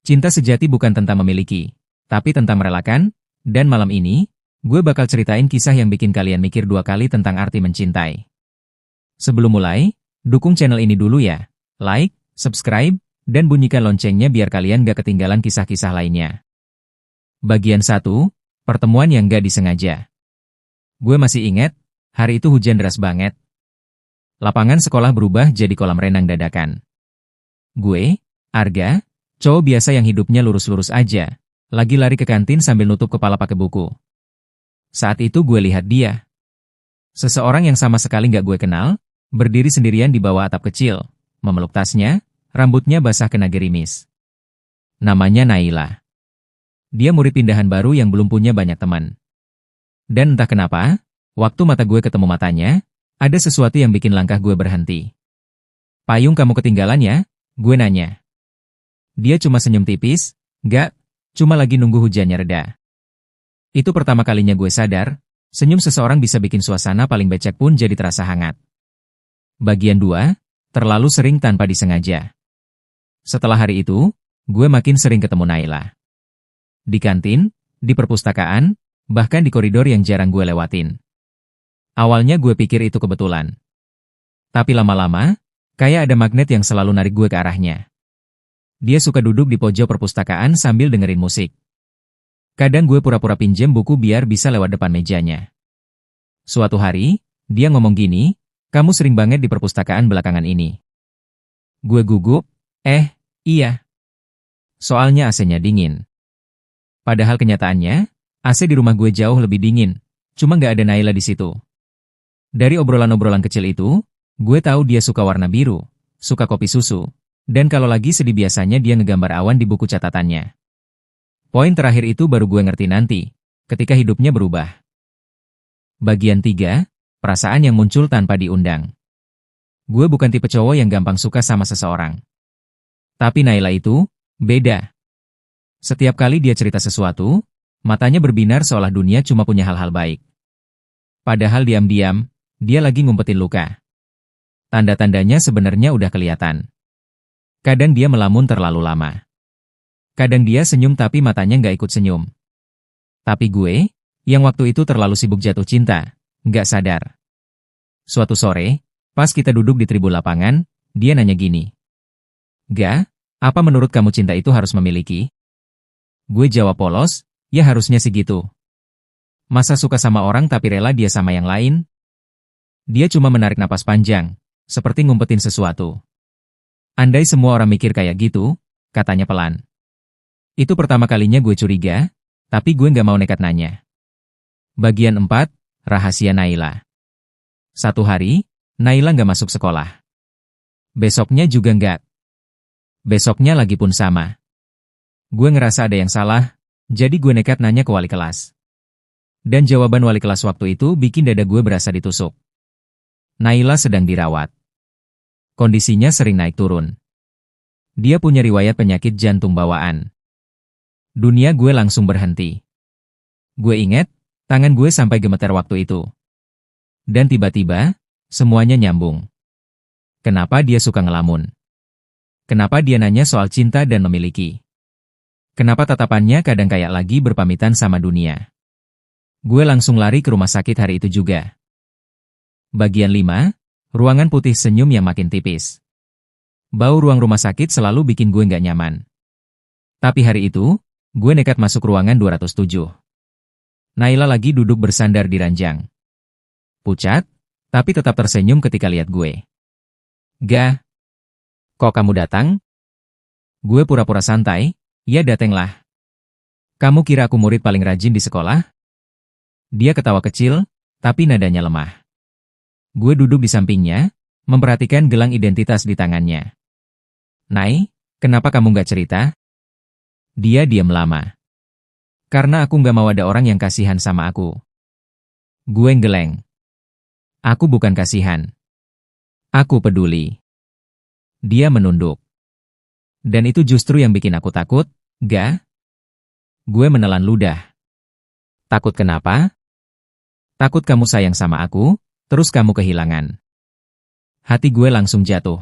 Cinta sejati bukan tentang memiliki, tapi tentang merelakan, dan malam ini, gue bakal ceritain kisah yang bikin kalian mikir dua kali tentang arti mencintai. Sebelum mulai, dukung channel ini dulu ya. Like, subscribe, dan bunyikan loncengnya biar kalian gak ketinggalan kisah-kisah lainnya. Bagian 1, pertemuan yang gak disengaja. Gue masih ingat, hari itu hujan deras banget. Lapangan sekolah berubah jadi kolam renang dadakan. Gue, Arga, cowok biasa yang hidupnya lurus-lurus aja, lagi lari ke kantin sambil nutup kepala pakai buku. Saat itu gue lihat dia. Seseorang yang sama sekali gak gue kenal, berdiri sendirian di bawah atap kecil, memeluk tasnya, rambutnya basah kena gerimis. Namanya Naila. Dia murid pindahan baru yang belum punya banyak teman. Dan entah kenapa, waktu mata gue ketemu matanya, ada sesuatu yang bikin langkah gue berhenti. "Payung kamu ketinggalan ya?" Gue nanya. Dia cuma senyum tipis, "Gak, cuma lagi nunggu hujannya reda." Itu pertama kalinya gue sadar, senyum seseorang bisa bikin suasana paling becek pun jadi terasa hangat. Bagian 2, terlalu sering tanpa disengaja. Setelah hari itu, gue makin sering ketemu Naila. Di kantin, di perpustakaan, bahkan di koridor yang jarang gue lewatin. Awalnya gue pikir itu kebetulan. Tapi lama-lama, kayak ada magnet yang selalu narik gue ke arahnya. Dia suka duduk di pojok perpustakaan sambil dengerin musik. Kadang gue pura-pura pinjem buku biar bisa lewat depan mejanya. Suatu hari, dia ngomong gini, "Kamu sering banget di perpustakaan belakangan ini." Gue gugup, iya. Soalnya AC-nya dingin. Padahal kenyataannya, AC di rumah gue jauh lebih dingin, cuma nggak ada Naila di situ. Dari obrolan-obrolan kecil itu, gue tahu dia suka warna biru, suka kopi susu, dan kalau lagi sedih biasanya dia ngegambar awan di buku catatannya. Poin terakhir itu baru gue ngerti nanti, ketika hidupnya berubah. Bagian 3, perasaan yang muncul tanpa diundang. Gue bukan tipe cowok yang gampang suka sama seseorang. Tapi Naila itu, beda. Setiap kali dia cerita sesuatu, matanya berbinar seolah dunia cuma punya hal-hal baik. Padahal diam-diam, dia lagi ngumpetin luka. Tanda-tandanya sebenarnya udah kelihatan. Kadang dia melamun terlalu lama. Kadang dia senyum tapi matanya nggak ikut senyum. Tapi gue, yang waktu itu terlalu sibuk jatuh cinta, nggak sadar. Suatu sore, pas kita duduk di tribun lapangan, dia nanya gini. "Ga, apa menurut kamu cinta itu harus memiliki?" Gue jawab polos, "Ya harusnya sih gitu. Masa suka sama orang tapi rela dia sama yang lain?" Dia cuma menarik napas panjang, seperti ngumpetin sesuatu. "Andai semua orang mikir kayak gitu," katanya pelan. Itu pertama kalinya gue curiga, tapi gue nggak mau nekat nanya. Bagian 4, rahasia Naila. Satu hari, Naila nggak masuk sekolah. Besoknya juga nggak. Besoknya lagi pun sama. Gue ngerasa ada yang salah, jadi gue nekat nanya ke wali kelas. Dan jawaban wali kelas waktu itu bikin dada gue berasa ditusuk. Naila sedang dirawat. Kondisinya sering naik turun. Dia punya riwayat penyakit jantung bawaan. Dunia gue langsung berhenti. Gue inget, tangan gue sampai gemeter waktu itu. Dan tiba-tiba, semuanya nyambung. Kenapa dia suka ngelamun? Kenapa dia nanya soal cinta dan memiliki? Kenapa tatapannya kadang kayak lagi berpamitan sama dunia? Gue langsung lari ke rumah sakit hari itu juga. Bagian 5, ruangan putih senyum yang makin tipis. Bau ruang rumah sakit selalu bikin gue nggak nyaman. Tapi hari itu, gue nekat masuk ruangan 207. Naila lagi duduk bersandar di ranjang. Pucat, tapi tetap tersenyum ketika lihat gue. "Ga, kok kamu datang?" Gue pura-pura santai, "Ya datenglah. Kamu kira aku murid paling rajin di sekolah?" Dia ketawa kecil, tapi nadanya lemah. Gue duduk di sampingnya, memperhatikan gelang identitas di tangannya. "Nay, kenapa kamu nggak cerita?" Dia diam lama. "Karena aku nggak mau ada orang yang kasihan sama aku." Gue geleng. "Aku bukan kasihan. Aku peduli." Dia menunduk. "Dan itu justru yang bikin aku takut, Ga?" Gue menelan ludah. "Takut kenapa?" "Takut kamu sayang sama aku, terus kamu kehilangan." Hati gue langsung jatuh.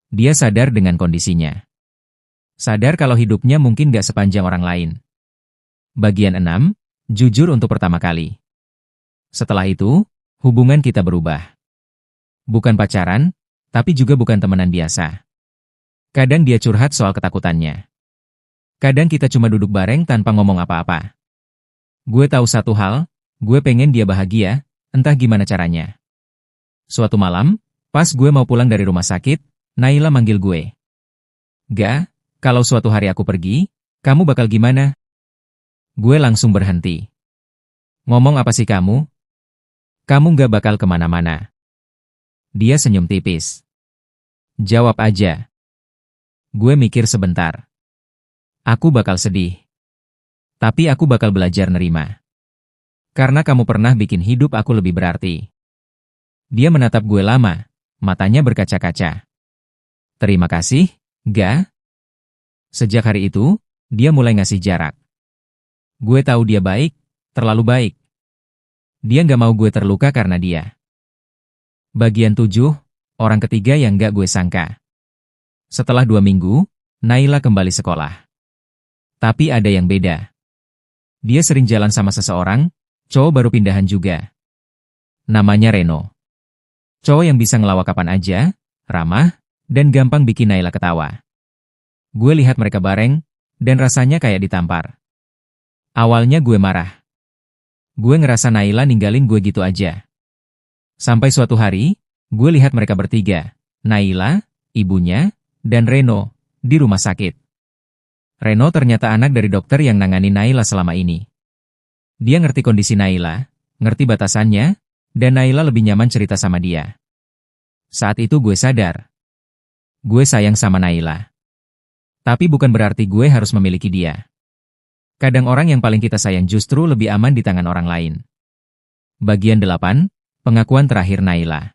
Dia sadar dengan kondisinya. Sadar kalau hidupnya mungkin gak sepanjang orang lain. Bagian 6, jujur untuk pertama kali. Setelah itu, hubungan kita berubah. Bukan pacaran, tapi juga bukan temenan biasa. Kadang dia curhat soal ketakutannya. Kadang kita cuma duduk bareng tanpa ngomong apa-apa. Gue tahu satu hal, gue pengen dia bahagia, entah gimana caranya. Suatu malam, pas gue mau pulang dari rumah sakit, Naila manggil gue. "Ga, kalau suatu hari aku pergi, kamu bakal gimana?" Gue langsung berhenti. "Ngomong apa sih kamu? Kamu gak bakal kemana-mana." Dia senyum tipis. "Jawab aja." Gue mikir sebentar. Aku bakal sedih. Tapi aku bakal belajar nerima. Karena kamu pernah bikin hidup aku lebih berarti. Dia menatap gue lama, matanya berkaca-kaca. "Terima kasih, Ga." Sejak hari itu, dia mulai ngasih jarak. Gue tahu dia baik, terlalu baik. Dia gak mau gue terluka karena dia. Bagian 7, orang ketiga yang gak gue sangka. Setelah 2 minggu, Naila kembali sekolah. Tapi ada yang beda. Dia sering jalan sama seseorang, cowok baru pindahan juga. Namanya Reno. Cowok yang bisa ngelawak kapan aja, ramah, dan gampang bikin Naila ketawa. Gue lihat mereka bareng, dan rasanya kayak ditampar. Awalnya gue marah. Gue ngerasa Naila ninggalin gue gitu aja. Sampai suatu hari, gue lihat mereka bertiga, Naila, ibunya, dan Reno, di rumah sakit. Reno ternyata anak dari dokter yang nangani Naila selama ini. Dia ngerti kondisi Naila, ngerti batasannya, dan Naila lebih nyaman cerita sama dia. Saat itu gue sadar. Gue sayang sama Naila. Tapi bukan berarti gue harus memiliki dia. Kadang orang yang paling kita sayang justru lebih aman di tangan orang lain. Bagian 8, pengakuan terakhir Naila.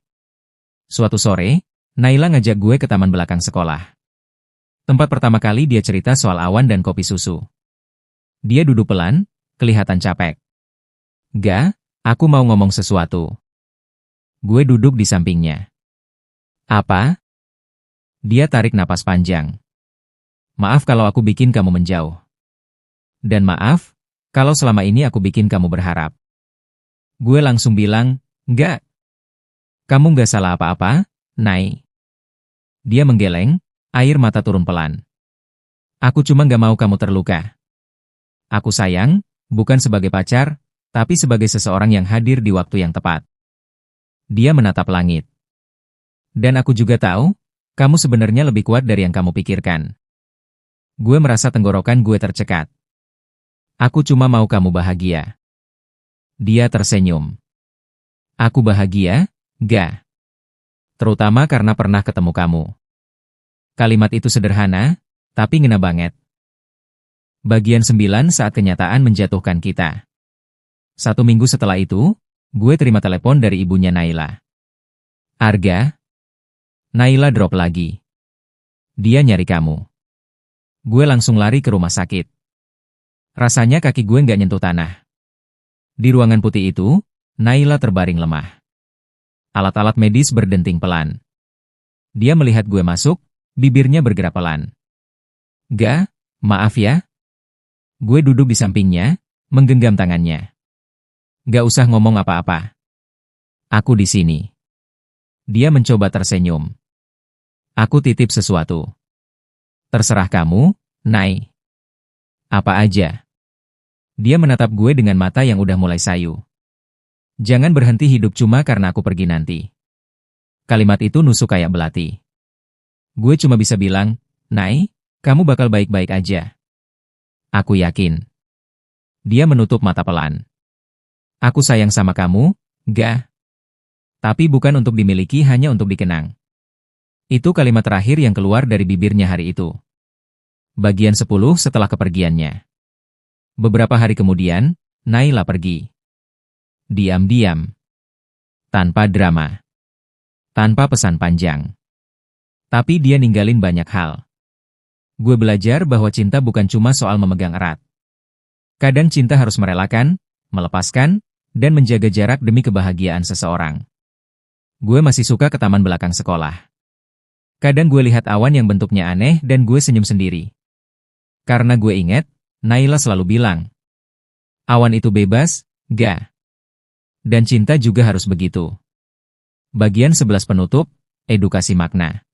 Suatu sore, Naila ngajak gue ke taman belakang sekolah. Tempat pertama kali dia cerita soal awan dan kopi susu. Dia duduk pelan, kelihatan capek. "Ga, aku mau ngomong sesuatu." Gue duduk di sampingnya. "Apa?" Dia tarik napas panjang. "Maaf kalau aku bikin kamu menjauh. Dan maaf, kalau selama ini aku bikin kamu berharap." Gue langsung bilang, "Nggak. Kamu nggak salah apa-apa, Nay." Dia menggeleng, air mata turun pelan. "Aku cuma nggak mau kamu terluka. Aku sayang, bukan sebagai pacar, tapi sebagai seseorang yang hadir di waktu yang tepat." Dia menatap langit. "Dan aku juga tahu, kamu sebenarnya lebih kuat dari yang kamu pikirkan." Gue merasa tenggorokan gue tercekat. "Aku cuma mau kamu bahagia." Dia tersenyum. "Aku bahagia, Ga. Terutama karena pernah ketemu kamu." Kalimat itu sederhana, tapi ngena banget. Bagian 9 saat kenyataan menjatuhkan kita. 1 minggu setelah itu, gue terima telepon dari ibunya Naila. "Arga." Naila drop lagi. "Dia nyari kamu." Gue langsung lari ke rumah sakit. Rasanya kaki gue nggak nyentuh tanah. Di ruangan putih itu, Naila terbaring lemah. Alat-alat medis berdenting pelan. Dia melihat gue masuk, bibirnya bergerak pelan. "Ga, maaf ya." Gue duduk di sampingnya, menggenggam tangannya. "Gak usah ngomong apa-apa. Aku di sini." Dia mencoba tersenyum. "Aku titip sesuatu." "Terserah kamu, Nay." "Apa aja?" Dia menatap gue dengan mata yang udah mulai sayu. "Jangan berhenti hidup cuma karena aku pergi nanti." Kalimat itu nusuk kayak belati. Gue cuma bisa bilang, "Nay, kamu bakal baik-baik aja." "Aku yakin." Dia menutup mata pelan. "Aku sayang sama kamu, Ga. Tapi bukan untuk dimiliki, hanya untuk dikenang." Itu kalimat terakhir yang keluar dari bibirnya hari itu. Bagian 10 setelah kepergiannya. Beberapa hari kemudian, Naila pergi. Diam-diam. Tanpa drama. Tanpa pesan panjang. Tapi dia ninggalin banyak hal. Gue belajar bahwa cinta bukan cuma soal memegang erat. Kadang cinta harus merelakan, melepaskan, dan menjaga jarak demi kebahagiaan seseorang. Gue masih suka ke taman belakang sekolah. Kadang gue lihat awan yang bentuknya aneh dan gue senyum sendiri. Karena gue inget, Naila selalu bilang, awan itu bebas, ga. Dan cinta juga harus begitu. Bagian 11 penutup, edukasi makna.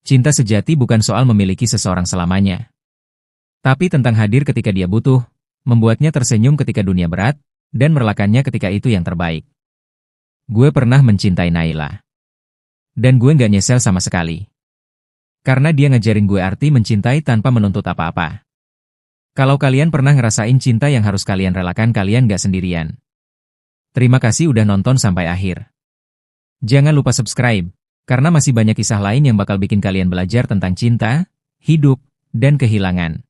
Cinta sejati bukan soal memiliki seseorang selamanya. Tapi tentang hadir ketika dia butuh, membuatnya tersenyum ketika dunia berat, dan merelakannya ketika itu yang terbaik. Gue pernah mencintai Naila. Dan gue nggak nyesel sama sekali. Karena dia ngajarin gue arti mencintai tanpa menuntut apa-apa. Kalau kalian pernah ngerasain cinta yang harus kalian relakan, kalian nggak sendirian. Terima kasih udah nonton sampai akhir. Jangan lupa subscribe, karena masih banyak kisah lain yang bakal bikin kalian belajar tentang cinta, hidup, dan kehilangan.